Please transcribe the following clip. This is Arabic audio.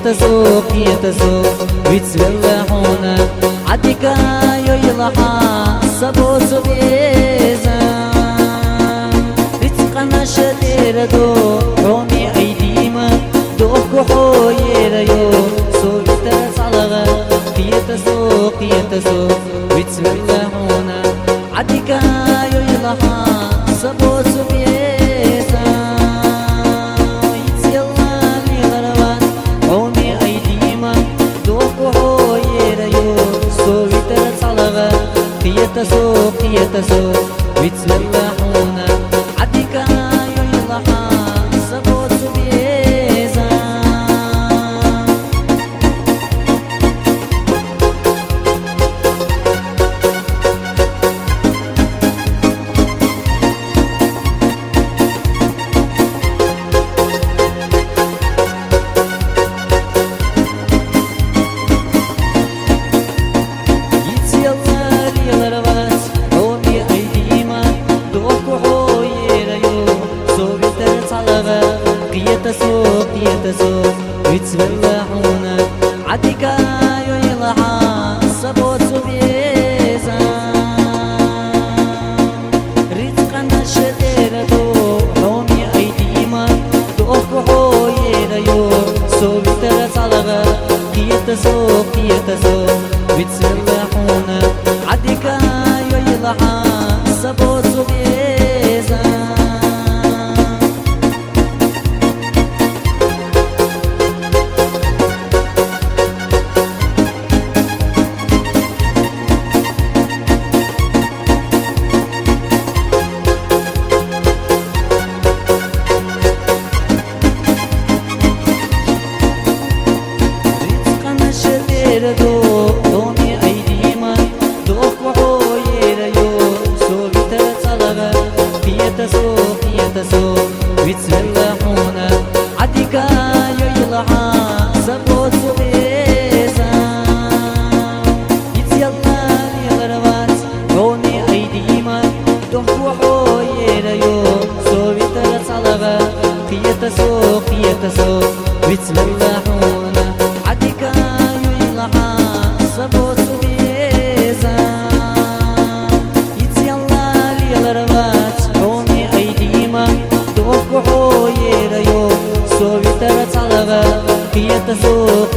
يتسوق ويتسلحونا عديكا يلحا سبوت بيزا رزقنا شدير دو رومي أيديما دوكو حوير يو سويتا صلغا يتسوق ويتسلحونا عديكا يلحا سبوت بيزا يتسوق ويتسلحونا عديكا يلحا سبوت بيزا يتسوق ويتسلحونا عديكا يلحا سبوت بيزا رزقنا شدير دو حومي أيديما دوكو حوير يو سويتر صلغا يتسوق ويتسلحونا عديكا يلحا سبوت بيزا دومي أيديما دوكو حوير يو سويتر صلغا يتسوق ويتسلحونا عديكا يلحا سبوت بيزا يتسيلا يغربات دومي أيديما دوكو حوير يو سويتر صلغا يتسوق ويتسلحونا عديكا سبوت بيزا يتسيلا ليغربات رومي أيديما دوكو حوير يو سويتر صلغا يتسوق